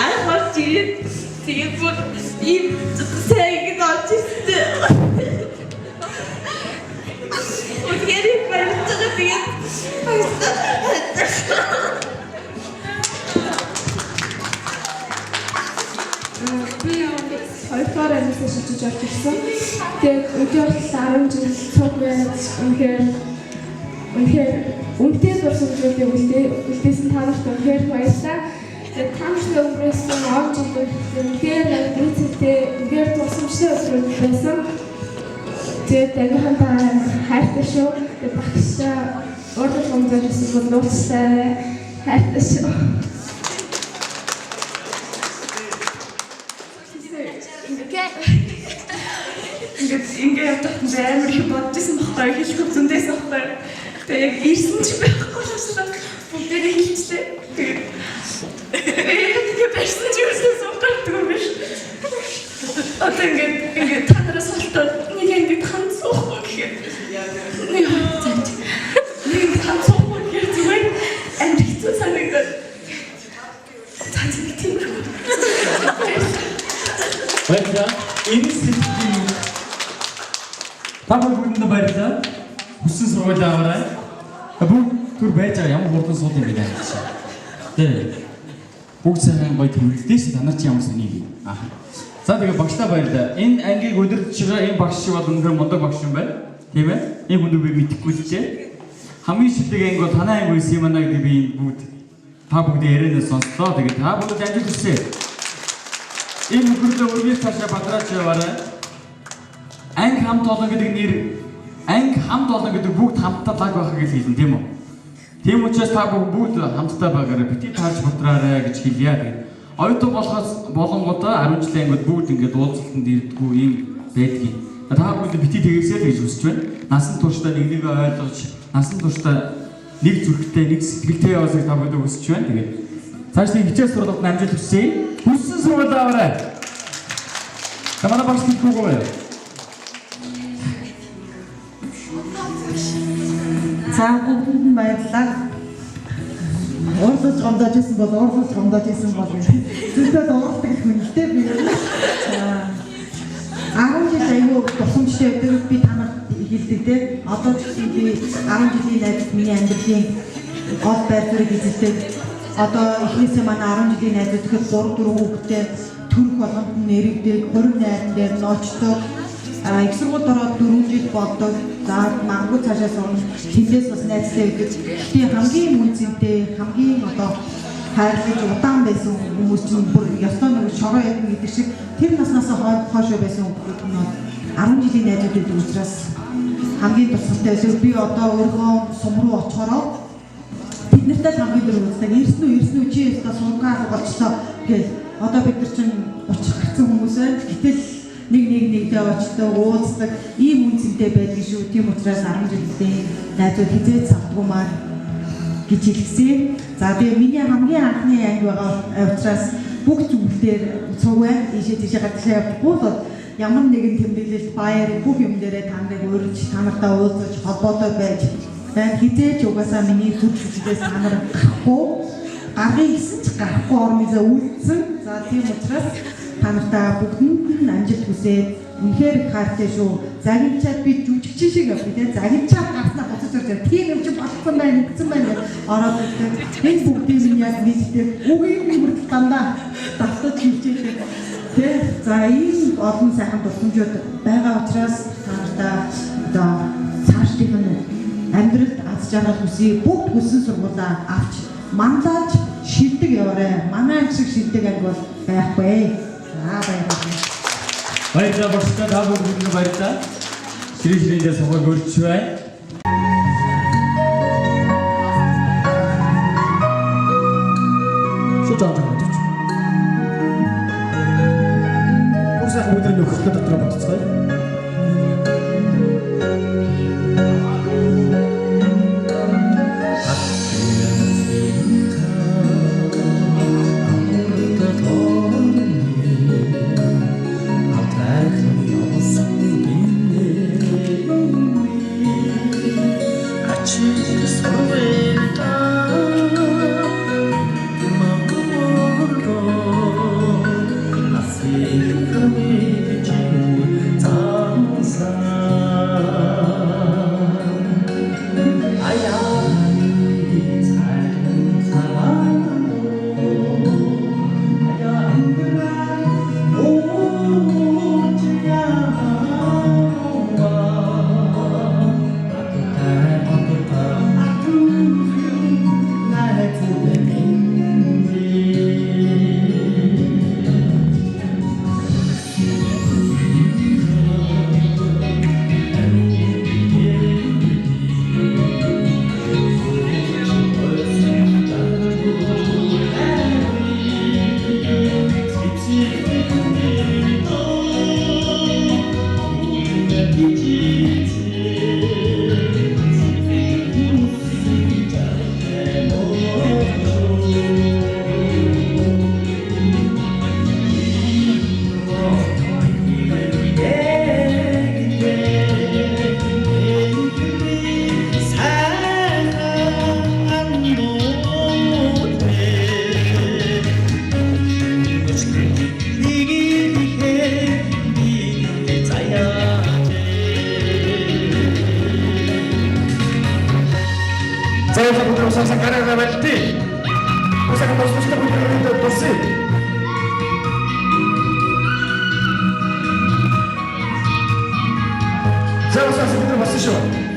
аргал тэгээд бүр ийм сайг нотч истэ. Үгүй барьцгаа тэгээд хоёрдугаар ангиас шилжиж орж ирсэн. Тэгээд өдөр болтол 10 жил цуг байж үнэхээр үнэтэй дурсамжуудыг үлдээсэн та нарт үнэхээр баярлалаа. Тэгээд та нартай өнгөрөөсөн 10 жил үнэхээр үнэтэй үнэхээр дурсамжтай өдрүүд байсан. Тэгээд ангийнхантаа хайртай шүү. Тэгээд багшаа урд хэмжээж өсвөл нууцтай хайртай шүү. Ингээд явдаг амар их бодчихсон багтаа хэлэх зөндөөс багтаа. Тэгээ яг ирсэн ч байхгүй шээ. Бүгдээрээ хэлчихлээ. Тэгээд барьсан ч юусэн суугаад юм биш. Одоо ингээд та нараас болтоо нэг ингээд ханцуухгүй гэхээр. Нэг ханцуухгүй гэхээр зүгээр амар хэцүү санагдаад. Цааш тийм үү. Баярлалаа. Энэ сэтгэл Тамаа бүгдэнд баярлалаа. Хүссэн сургуулиа аваарай. Бүгд түр байж байгаа ямар хурдан сууд юм бэ гэж. Тэг. бүгд сайхан гоё тэмдэглэдээс та нар чи ямар сони вэ? За тэгээ багшлаа баярлаа. Энэ ангийг өдөрч байгаа энэ багш шиг бол өнөхөр мундаг багш юм байна. Тийм ээ? Энэ хүнийг би мэдэхгүй л дээ. Хамгийн шилдэг анги бол танай анги байсан юм аа гэдэг би энэ бүгд та бүгдээ ярианаас сонслоо. Тэгээ та бүгд ажил хийсэй. Энэ нөхөрлөө үргэлж цаашаа бадраач яваарай. Анги хамт олон гэдэг нэр анги хамт олон гэдэг бүгд хамтдаа лаг байх гэж хэлнэ тийм үү? Тийм учраас та бүгд хамтдаа байгаарай. Бити таарч бодраарай гэж хэлье. Тэгээ оюутан болохоос болонгуудаа 10 жилийн ангид бүгд ингээд уулзалтанд ирдгүү юм байдгийг. Та бүгд бити тэгээсэй гэж хүсэж байна. Насан туршдаа нэг ойлгож, насан туршдаа нэг зүрхтэй, нэг сэтгэлтэй яваасыг та бүгд хүсэж байна. Тэгээд цаашдын хичээл сургалтанд амжилт хүсье. Хүссэн сургууль аваарай. Тамана багш хэлбэггүй. За бүгдэнд баярлалаа. Орсож гомдож исэн бол орсож гомдож исэн бол зүгтээ уурдаг хүнтэй би. За 10 жил аягүй тусламжтай байдаг би танарт хэлдэг те. Одоо ч би 10 жилийн найз миний амьдралын гол байр суурийг эзэлдэг. Одоо эхнээсээ манай 10 жилийн найзууд тэгэхээр 3-4 хүүхэдтэй төрөх болгонд нэрэгдэг, 20 найзан дээр ноочдог. Их сургуульд ороод 4 жил болдог. За магадгүй цаашаа сурна. Тэндээс бас найзтай байдаг. Тэгээ хамгийн үнцэнтэй, хамгийн одоо хайрлаж удаан байсан хүмүүс чинь бүр ёстой нэг шороо яг гэдэг шиг тэр наснаас хойшоо байсан хүмүүс нь 10 жилийн найзууд гэдэг учраас хамгийн тусалтай байсан. Би одоо өөрөө сум руу очихороо тэднэртэй хамгийн дөрөв үздэг. Ирсэн үү чи өөртөө сумгаар болчихлоо гэж. Одоо бид нар чинь 30 гарсан хүмүүс байна. Гэтэл нэгдээ очдог, уулздаг ийм үнцэнтэй байдаг шүү. Тийм учраас 10 жилийн найзууд хизээд савдгуумаар гэж хэлсэн. За тэгээ миний хамгийн анхны анги байгаа учраас бүх зүйлээр цугай ийшээ гадагшаа явахгүй бол ямар нэгэн тэмдэглэлт баяр бүх юм дээрээ таныг өөрч танартай уулзаж холбоотой байж хизээж угаасаа миний зүрх сэтгэлээс танар гарахгүй гаргыг гэсэн ч гарахгүй ормизаа үлдсэн. За тийм учраас танартай бүгдэнд нь амжилт хүсээд үнэхээр их хайртай шүү. Загинчаад би жүжигчин шиг явах тийм загинчаад гарснаа буцаж орж тийм юм чи болсон байна гэсэн байна ороод ирсэн. Энэ бүгдийг нь яг нэгтэй үгийн хүртэл дандаа давтаж хилжээдэг. Тэ за ийм олон сайхан тусламжууд байгаа учраас танартай одоо цаашдын амьдралд аз жаргал хүсье. Бүгд хүссэн сургуулаа авч мандаж шилдэг яваарай. Манай шиг шилдэг анги бол байхгүй. Баярлалаа багштай та бүгдэнд баярлалаа. Ширээ сухаг өрч байна. Шүтэн тавьчих. Усаа бүгд нөхөд дотор бодцгоё. За 제가 봤을 때 믿어 봤으시오.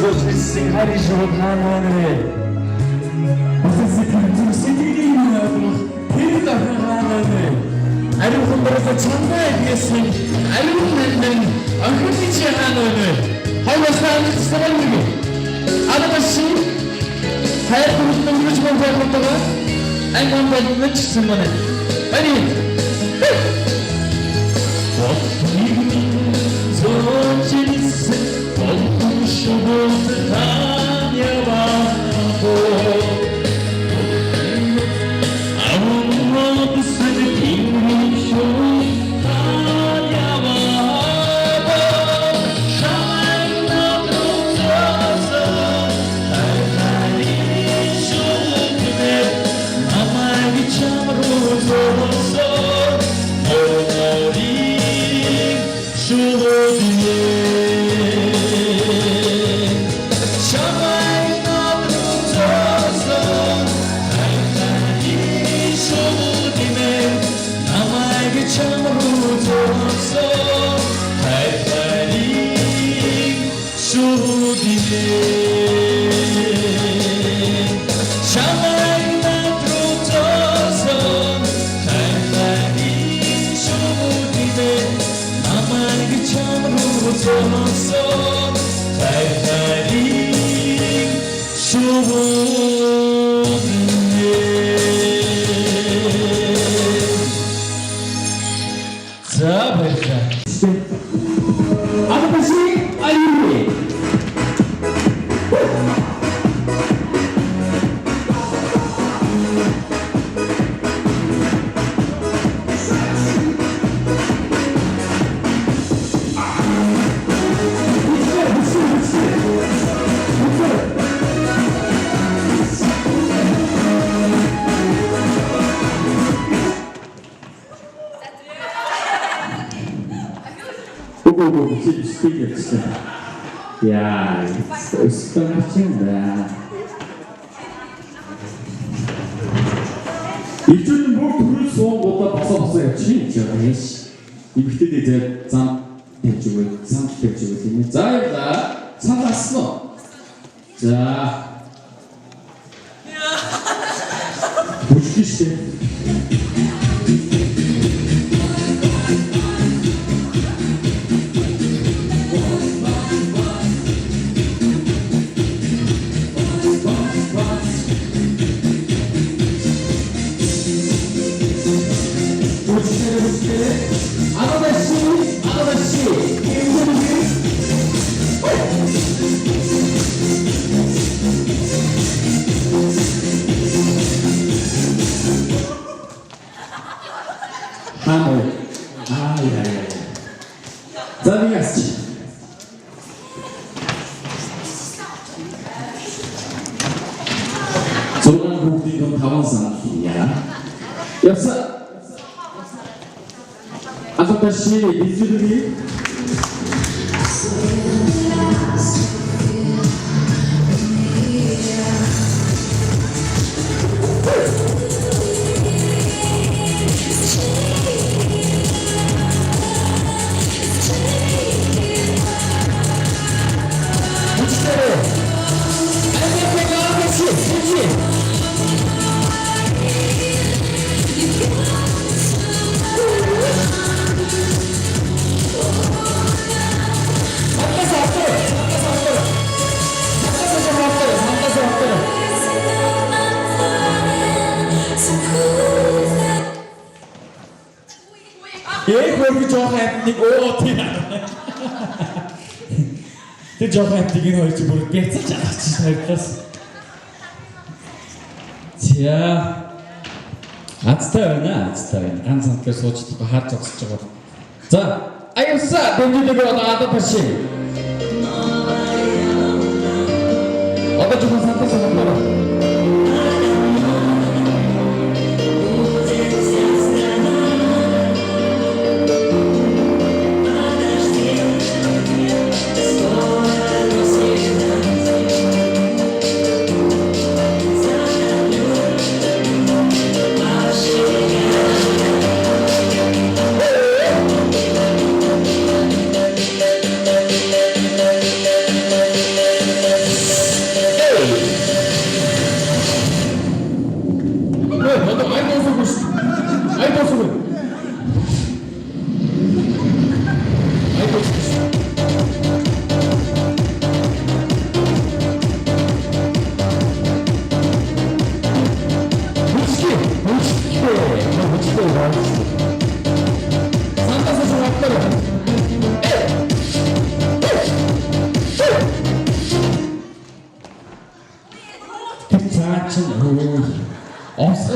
Зурчилсан харин шууд хаанаа Осос сэтгэл сэтгэлийн тэр хаанаа ариун хонбороос чамдаа яасан ариун мэн анхны чи хаанаа хавасаа саранг 아저씨 하얀 눈을 주고 보다가 안간 바지는 치스만해 아니 손짓을 걷고 싶은 다녀봐도 아무 무슨 힘이 좀 다녀봐도 샤인 나도 써서 달달이 슈그네 아마이 참으로 줬어 오늘이 슈그네 샤인 나도 줬어 달달이 슈그네 아마이 참으로 줬어 달달이 슈그네 샤인 나도 줬어 달달이 슈그네 아마이 참으로 줬어 달달이 슈그네 자, 보자. 아저씨, 아유. 오고오고 스피드 야, 스타일이다. 일주일 뭐 둘을 쏘은 것도 벗어봤어요. 진짜 에이씨. 이때 이제 쌈 대주고 쌈 대주고 되네. 자, 일단 쌈 왔어. 자, 보시기 하늘 아야야 자비가스 조만 국디도 다원상이야 역사 아저씨 미주들이 예, 그렇게 좋아했니까 어떻게 알아? 그 좋아했기는 할지 모르겠지, 잘했어. 자, 아츠타이나 항상 그 소치도 할 적스 저거. 자, 아이오사 던지되고 나도 다시. 어떤 쪽은 상태에서 한번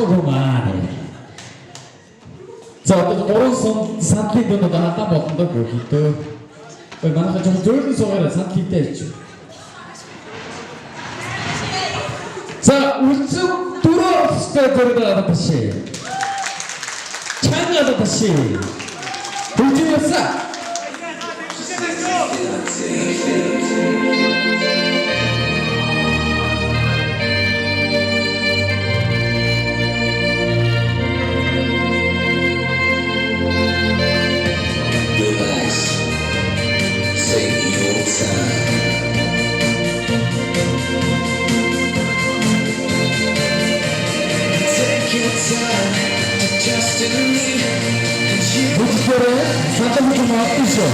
Асуугумаа. За одоо гурван сандлын дунд хатаа болондоо гүйтөө. Ой манайха жоо зөөлөн суугаад сандлынтай ич. За үлцэн дөрөв стадиорда таши. Чангада таши. Бүжиэсэ. Бүжиэрэ сатамж маатишо.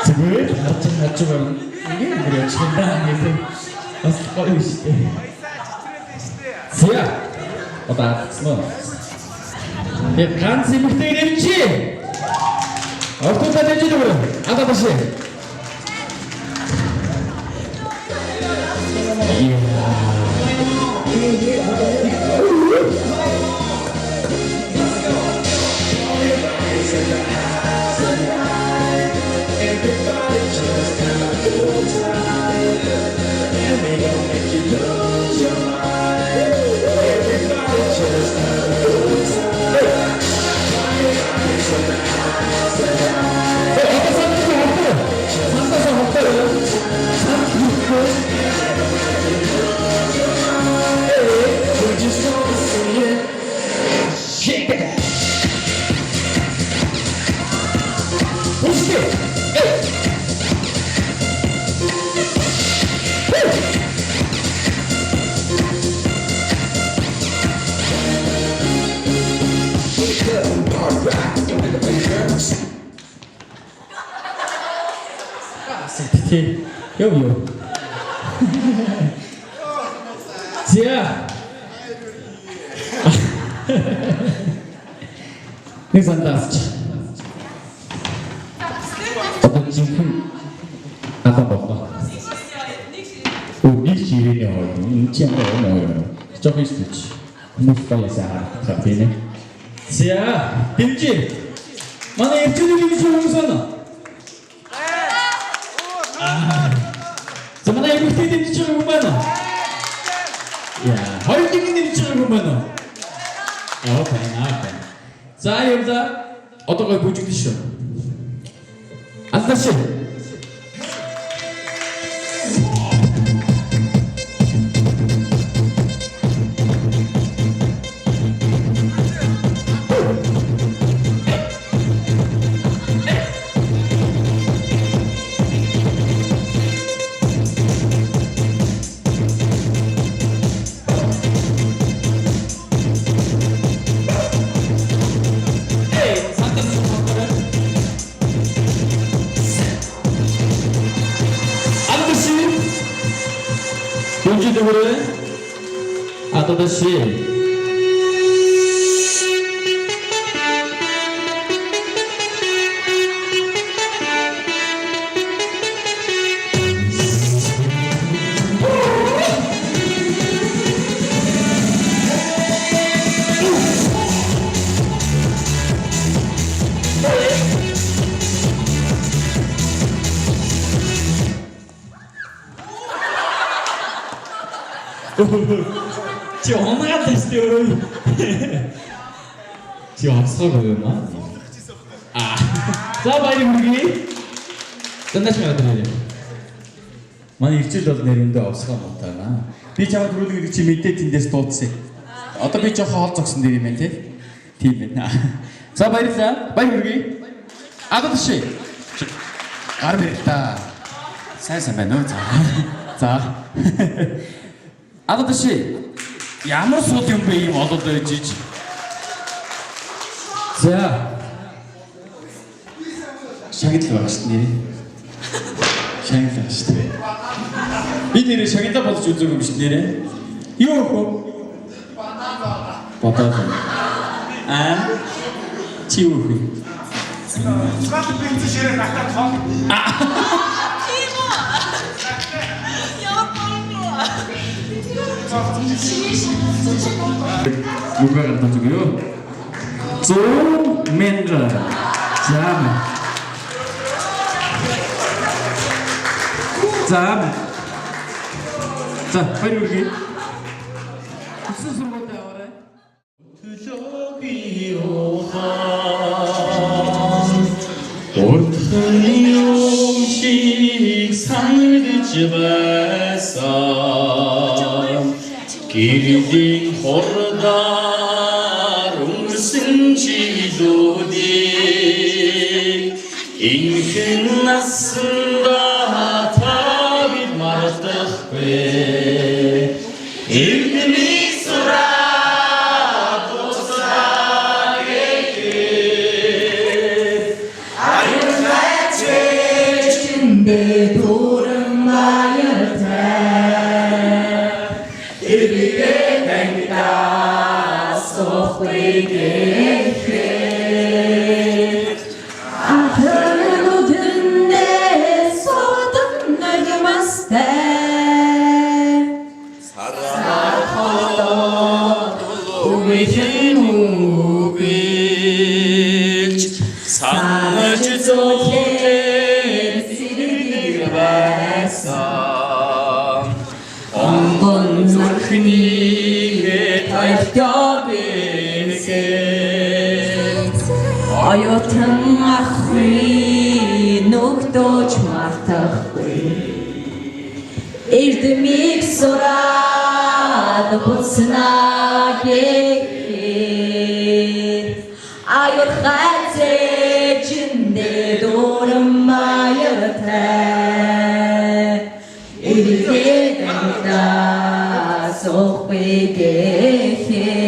Зүгээр хачгаа ингэ гэрэж хандаа гэдэг бас гоё шүү дээ. Зя одоо смоо. Яг ганц юмхтэй нэмчи. Автодаа дэж өгөө. Одоо баши. Yo yo. Зя. Нэг сандаач. Одоо жинхэнэ одоо болоо. Нэг ширээний хоол. Энэ ч юм уу. Жохоо истүүч. Хүмүүс баясаа хатбинэ. Зя. Дэмжи. Манай эрчүүдийн хүмүүс байна. За манай эмэгтэй дэмжиж байгаа хүн байна уу? Яа, хоёрын дэмжиж байгаа хүн байна уу? Окей. За явда одоо бүжигдэн шүү. Алдаш. Bunjidure Atadashi Чи онгаад тест өрөө. Чи авсгаа гэнэ. За баяр хүргэе. Танаас мэдээ. Манай ирчил бол нэрэндээ авсгаа мутана. Би чамд хүрүүлэг чи мэдээ тэндээс дуудсан. Одоо би жоохон хоол зогсон дээр юм байна тий. Тийм байна. За баярлалаа. Баяр хүргэе. Адад ши. Гар бэртаа. Сайн байна уу? За. Ададши ямар сул юм бэ ийм олол байж ич. За. Шагнал байгаа шүү дээ. Шагнал байгаа шүү дээ. Би нэрээ шагнаа бодож үзег юм шиг нэрээ. Юу хөө? Бодоо. Чи юу хөө? Скат бензин ширээ натаа тоо. Мугаар тацгоо. Зоо менга. Зам. Зам. За, баяр үргэлж. Өсөн сургуультай аваарай. Уртны юмшиг санагдж байсан гэрлийн хордоор өнгөрсөн жилүүдийг инхэн насанда та бид мартахгүй эрдэмий сураад уцаа гэхээр аюултай чичэндээ дуран баяртай эрдэмий тангидаа сохтой гэхээр ахын үдэндээ сотон нэрмастай санаж зовлон сэргийг байсан онгон зүрхний тайлтаа бэсэн оюутан ахын нүгдөөж мартахгүй эрдэмийг сураад буцнаа гэхээр аюултай чичэндээ дуран баяртай эрдэмий тангидаа сохтой гэхээр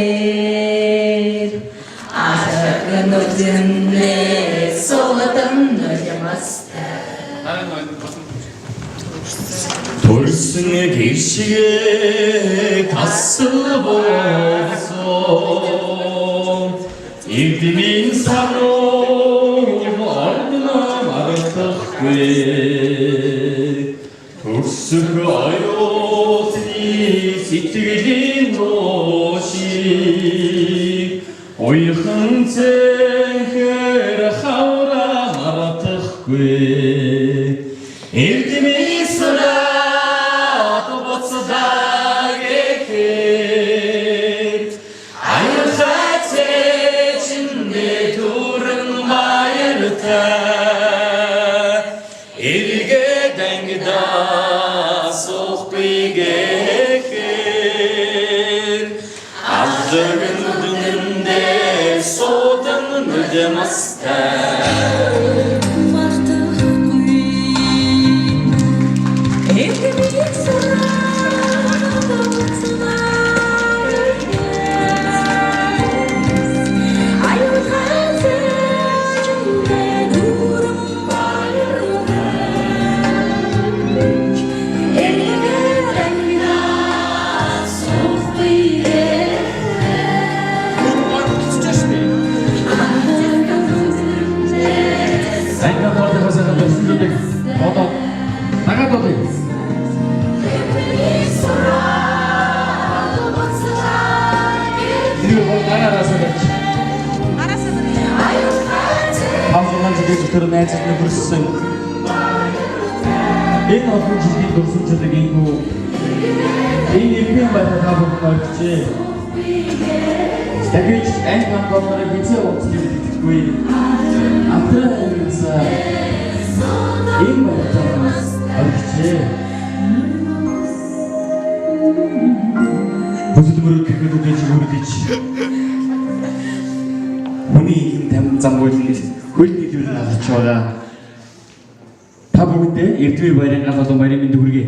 ахын үдэндээ сотон нэрмастай 돌승의 길시에 가슴 보소 이들이 사로 얼마나 말았다que 돌승의 아요들이 시트긴 도시 오이흥쟁을 하오라 말았다que 이들이 일게 댕기다 속비게 아들은 누군데 쏟은 늦어mas다 들은 애자는 불순 이 어떤 지식이 돌순처들이고 이 일평 받아 가보고 말지 스타그리치 앵간 것들을 비춰 없지 듣고 앞으로서 이 말부터 알지 무슨 말을 그렇게 될지 모르겠지 몸이 이긴 담장골이 хөлний нас чора. Та бүгдээ эрдмийн баярын галуу баярын мэнд хүргэе.